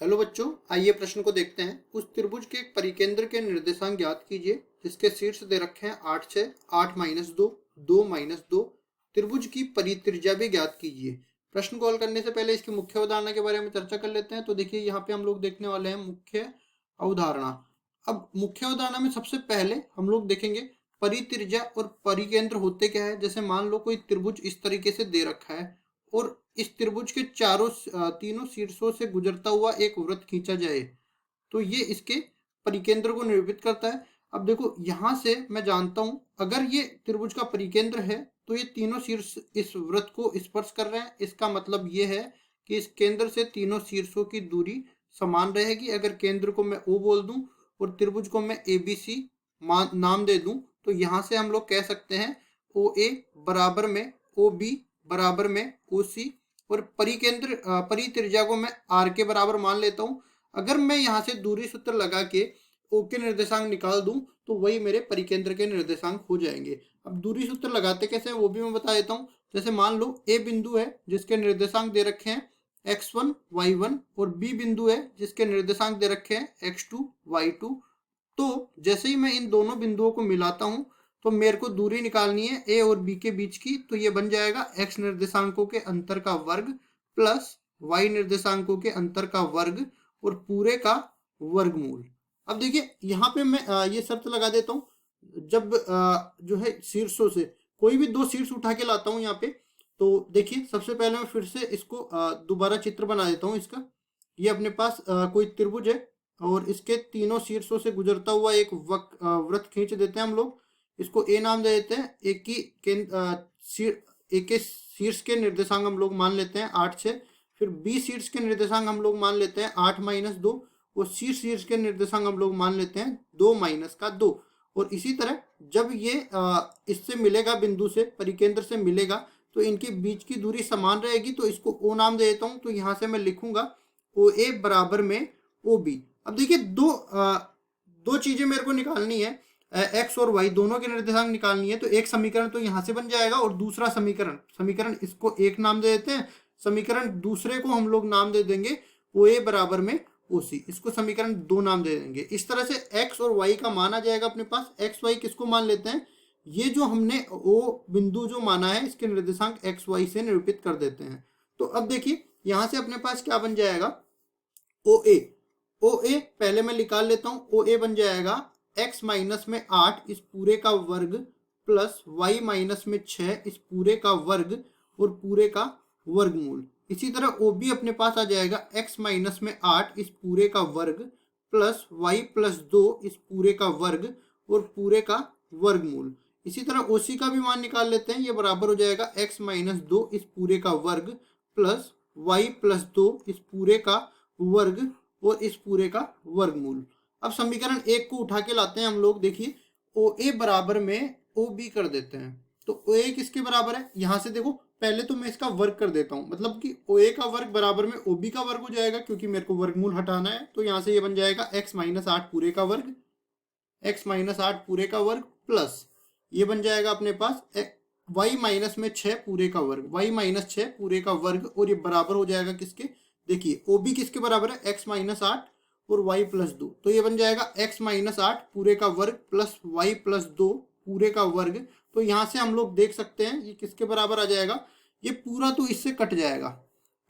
Hello बच्चों, आइए प्रश्न को देखते हैं। उस त्रिभुज के एक परिकेंद्र के निर्देशांक ज्ञात कीजिए जिसके शीर्ष दे रखे हैं 8 6 8 माइनस 2 2 माइनस 2। त्रिभुज की परित्रिज्या भी ज्ञात कीजिए। प्रश्न को हल करने से पहले इसकी मुख्य अवधारणा के बारे में चर्चा कर लेते हैं। तो देखिए, यहाँ पे हम लोग देखने वाले हैं मुख्य अवधारणा। अब मुख्य अवधारणा में सबसे पहले हम लोग देखेंगे परित्रिज्या और परिकेंद्र होते क्या है। जैसे मान लो कोई त्रिभुज इस तरीके से दे रखा है और इस त्रिभुज के तीनों शीर्षों से गुजरता हुआ एक वृत्त खींचा जाए तो ये इसके परिकेंद्र को निरूपित करता है। अब देखो, यहां से मैं जानता हूं अगर ये त्रिभुज का परिकेंद्र है तो ये तीनों शीर्ष इस वृत्त को स्पर्श कर रहे हैं। इसका मतलब ये है कि इस केंद्र से तीनों शीर्षों की दूरी समान रहेगी। अगर केंद्र को मैं O बोल दूं और त्रिभुज को मैं ABC नाम दे दूं तो यहां से हम लोग कह सकते हैं OA बराबर में OB बराबर में OC और परित्रिज्या को मैं R के बराबर मान लेता हूं। अगर मैं यहाँ से दूरी सूत्र लगा के O के निर्देशांक निकाल दूं तो वही मेरे परिकेंद्र के निर्देशांक हो जाएंगे। अब दूरी सूत्र लगाते कैसे हैं वो भी मैं बता देता हूँ। जैसे मान लो A बिंदु है जिसके निर्देशांक दे रखे हैं x1 y1 और B बिंदु है जिसके निर्देशांक दे रखे हैं x2 y2। तो जैसे ही मैं इन दोनों बिंदुओं को मिलाता हूं तो मेरे को दूरी निकालनी है ए और बी के बीच की। तो ये बन जाएगा x निर्देशांकों के अंतर का वर्ग प्लस y निर्देशांकों के अंतर का वर्ग और पूरे का वर्गमूल। अब देखिए, यहाँ पे मैं ये शर्त लगा देता हूँ। जब जो है शीर्षों से कोई भी दो शीर्ष उठा के लाता हूँ यहाँ पे, तो देखिए सबसे पहले मैं फिर से इसको दोबारा चित्र बना देता हूँ इसका। ये अपने पास कोई त्रिभुज है और इसके तीनों शीर्षों से गुजरता हुआ एक वृत्त खींच देते हैं हम लोग। इसको ए नाम दे देते हैं। एक के शीर्ष के निर्देशांक हम लोग मान लेते हैं 8 6। फिर बी शीर्ष के निर्देशांक हम लोग मान लेते हैं 8 माइनस 2 और सी शीर्ष के निर्देशांक हम लोग मान लेते हैं 2 माइनस का 2। और इसी तरह जब ये इससे मिलेगा, बिंदु से परिकेंद्र से मिलेगा, तो इनके बीच की दूरी समान रहेगी। तो इसको ओ नाम दे देता हूँ। तो यहाँ से मैं लिखूंगा ओ ए बराबर में ओ बी। अब देखिए, दो चीजें मेरे को निकालनी है, एक्स और वाई दोनों के निर्देशांक निकालनी है। तो एक समीकरण तो यहाँ से बन जाएगा और दूसरा समीकरण इसको एक नाम दे देते हैं। समीकरण दूसरे को हम लोग नाम दे देंगे ओ ए बराबर में ओ सी। इसको समीकरण 2 नाम दे देंगे। इस तरह से एक्स और वाई का मान आ जाएगा अपने पास। एक्स वाई किसको मान लेते हैं, ये जो हमने ओ बिंदु जो माना है इसके निर्देशांक एक्स वाई से निरूपित कर देते हैं। तो अब देखिए, यहाँ से अपने पास क्या बन जाएगा, ओ ए पहले मैं निकाल लेता हूं। ओ ए बन जाएगा x माइनस में 8 इस पूरे का वर्ग प्लस y माइनस में 6 इस पूरे का वर्ग और पूरे का वर्गमूल। इसी तरह ओ बी अपने पास आ जाएगा x माइनस में 8 इस पूरे का वर्ग प्लस y प्लस 2 इस पूरे का वर्ग और पूरे का वर्गमूल। इसी तरह ओ सी का भी मान निकाल लेते हैं। ये बराबर हो जाएगा x माइनस 2 इस पूरे का वर्ग प्लस y प्लस 2 इस पूरे का वर्ग और इस पूरे का वर्गमूल। अब समीकरण 1 को उठा के लाते हैं हम लोग। देखिए, ओ ए बराबर में ओ बी कर देते हैं। तो ओ ए किसके बराबर है, यहां से देखो पहले तो मैं इसका वर्ग कर देता हूं। मतलब कि ओ ए का वर्ग बराबर में ओ बी का वर्ग हो जाएगा, क्योंकि मेरे को वर्गमूल हटाना है। तो यहां से ये बन जाएगा x माइनस 8 पूरे का वर्ग, x माइनस 8 पूरे का वर्ग प्लस ये बन जाएगा अपने पास y माइनस में 6 पूरे का वर्ग, y माइनस 6 पूरे का वर्ग। और ये बराबर हो जाएगा किसके, देखिए ओ बी किसके बराबर है, x माइनस 8 और y प्लस 2। तो ये बन जाएगा x माइनस 8 पूरे का वर्ग प्लस y प्लस 2 पूरे का वर्ग। तो यहाँ से हम लोग देख सकते हैं ये किसके बराबर आ जाएगा, ये पूरा तो इससे कट जाएगा।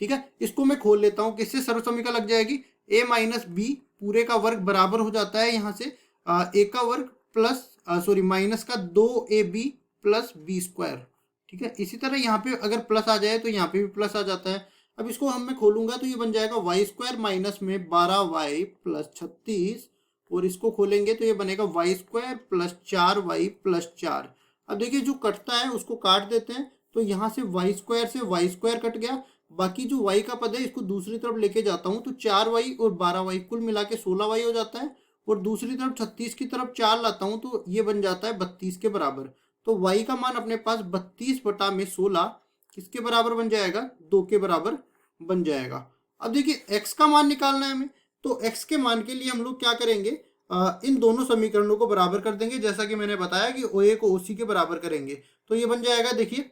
ठीक है, इसको मैं खोल लेता हूँ। किससे सर्वसमीका लग जाएगी, a माइनस बी पूरे का वर्ग बराबर हो जाता है यहाँ से a का वर्ग प्लस माइनस का 2ab प्लस बी स्क्वायर। ठीक है, इसी तरह यहाँ पे अगर प्लस आ जाए तो यहाँ पे भी प्लस आ जाता है। अब इसको हम मैं खोलूंगा तो ये बन जाएगा वाई स्क्वायर माइनस में 12y प्लस 36 और इसको खोलेंगे तो ये बनेगा Y square plus 4y plus 4। अब देखिए, जो कटता है उसको काट देते हैं। तो यहाँ से वाई स्क्वायर से वाई स्क्वायर कट गया। बाकी जो y का पद है इसको दूसरी तरफ लेके जाता हूँ तो 4y और 12y कुल मिला के 16y हो जाता है। और दूसरी तरफ 36 की तरफ 4 लाता हूँ तो ये बन जाता है 32 के बराबर। तो y का मान अपने पास 32 बटा में 16 किसके बराबर बन जाएगा, 2 के बराबर बन जाएगा। अब देखिए, x का मान निकालना है हमें। तो x के मान के लिए हम लोग क्या करेंगे, इन दोनों समीकरणों को बराबर कर देंगे। जैसा कि मैंने बताया कि OA को OC के बराबर करेंगे। तो ये बन जाएगा, देखिए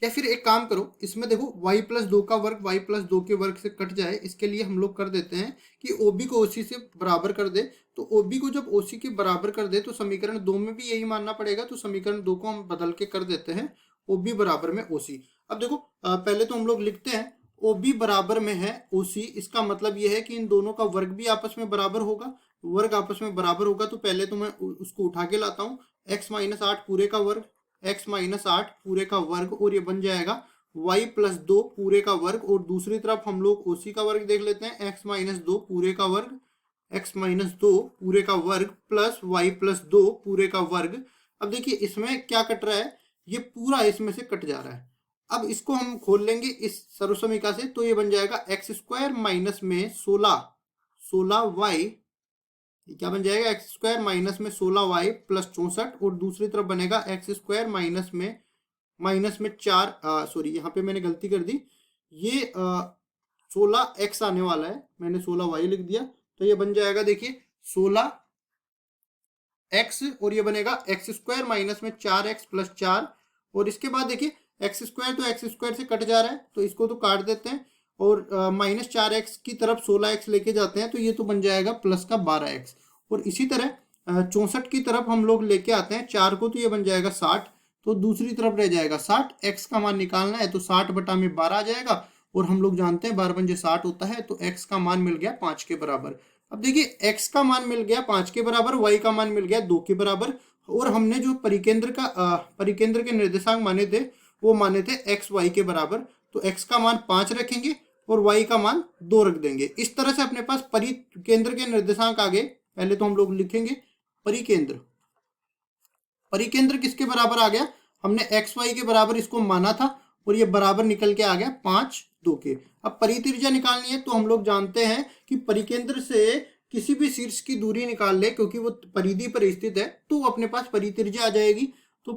या फिर एक काम करो, इसमें देखो y प्लस 2 का वर्ग y प्लस 2 के वर्ग से कट जाए, इसके लिए हम लोग कर देते हैं कि OB को OC से बराबर कर दे। तो OB को जब OC के बराबर कर दे तो समीकरण 2 में भी यही मानना पड़ेगा, तो समीकरण 2 को हम बदल के कर देते हैं OB बराबर में OC। अब देखो पहले तो हम लोग लिखते हैं OB बराबर में है OC, इसका मतलब यह है कि इन दोनों का वर्ग भी आपस में बराबर होगा। वर्ग आपस में बराबर होगा तो पहले तो मैं उसको उठा के लाता हूँ, x माइनस 8 पूरे का वर्ग, x माइनस 8 पूरे का वर्ग, और ये बन जाएगा y प्लस 2 पूरे का वर्ग। और दूसरी तरफ हम लोग OC का वर्ग देख लेते हैं, x माइनस 2 पूरे का वर्ग, x माइनस 2 पूरे का वर्ग प्लस y प्लस 2 पूरे का वर्ग। अब देखिए इसमें क्या कट रहा है, ये पूरा इसमें से कट जा रहा है। अब इसको हम खोल लेंगे इस सर्वसमीका से, तो ये बन जाएगा एक्स स्क्वायर माइनस में 16y, क्या बन जाएगा एक्स स्क्वायर माइनस में 16y प्लस 64, और दूसरी तरफ बनेगा एक्स स्क्वायर माइनस में 4, सॉरी यहाँ पे मैंने गलती कर दी, ये 16x आने वाला है, मैंने 16y लिख दिया। तो ये बन जाएगा देखिए 16x, और ये बनेगा एक्स स्क्वायर माइनस में 4x प्लस 4, और इसके बाद देखिए एक्स स्क्वायर तो एक्स स्क्वायर से कट जा रहा है, तो इसको तो काट देते हैं, और माइनस 4x की तरफ 16x लेके जाते हैं, तो ये तो बन जाएगा प्लस का 12x। और इसी तरह 64 की तरफ हम लोग लेके आते हैं 4 को, तो ये बन जाएगा 60, तो दूसरी तरफ रह जाएगा 60, x का मान निकालना है तो 60 बटा में 12 आ जाएगा, और हम लोग जानते हैं 12 पंजे 60 होता है, तो x का मान मिल गया 5 के बराबर। अब देखिए x का मान मिल गया 5 के बराबर, y का मान मिल गया 2 के बराबर, और हमने जो परिकेंद्र के निर्देशांक माने थे वो माने थे x y के बराबर, तो x का मान 5 रखेंगे और y का मान 2 रख देंगे। इस तरह से अपने पास परिकेंद्र के निर्देशांक आ गए। पहले तो हम लोग लिखेंगे परिकेंद्र, परिकेंद्र किसके बराबर आ गया, हमने x y के बराबर इसको माना था, और ये बराबर निकल के आ गया 5 2 के। अब परित्रिज्या निकालनी है, तो हम लोग जानते हैं कि परिकेंद्र से किसी भी शीर्ष की दूरी निकाल ले, क्योंकि वो परिधि पर स्थित है, तो अपने पास परित्रिज्या आ जाएगी। तो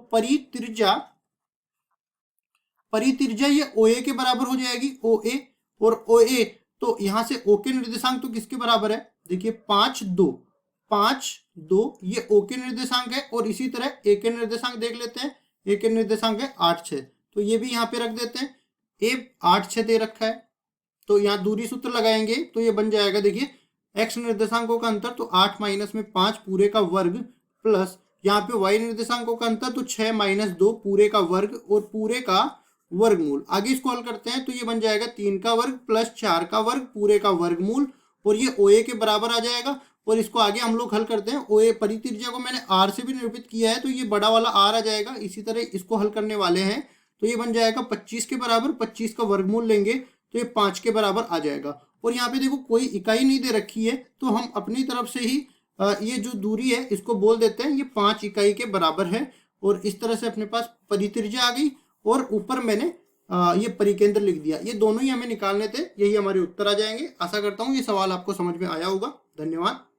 परित्रिज्या ये OA के बराबर हो जाएगी, OA, और OA तो यहां से O के निर्देशांक तो किसके बराबर है, देखिए 5 2 ये O के निर्देशांक है, और इसी तरह A के निर्देशांक देख लेते हैं, A के निर्देशांक है 8 6, तो ये भी यहाँ पे रख देते हैं, A 8 6 दे रखा है, तो यहाँ दूरी सूत्र लगाएंगे, तो ये बन जाएगा देखिए x निर्देशांकों का अंतर, तो 8 माइनस में 5 पूरे का वर्ग, प्लस यहाँ पे y निर्देशांकों का अंतर, तो 6 माइनस 2 पूरे का वर्ग, और पूरे का वर्गमूल। आगे इसको हल करते हैं, तो ये बन जाएगा 3 का वर्ग प्लस 4 का वर्ग पूरे का वर्गमूल, और ये OA के बराबर आ जाएगा। और इसको आगे हम लोग हल करते हैं, OA परित्रिज्या को मैंने r से भी निरूपित किया है, तो ये बड़ा वाला r आ जाएगा। इसी तरह इसको हल करने वाले हैं, तो ये बन जाएगा 25 के बराबर, 25 का वर्गमूल लेंगे तो ये 5 के बराबर आ जाएगा। और यहाँ पे देखो कोई इकाई नहीं दे रखी है, तो हम अपनी तरफ से ही ये जो दूरी है इसको बोल देते हैं ये 5 इकाई के बराबर है। और इस तरह से अपने पास परित्रिज्या आ गई, और ऊपर मैंने ये परिकेंद्र लिख दिया। ये दोनों ही हमें निकालने थे, यही हमारे उत्तर आ जाएंगे। आशा करता हूँ ये सवाल आपको समझ में आया होगा। धन्यवाद।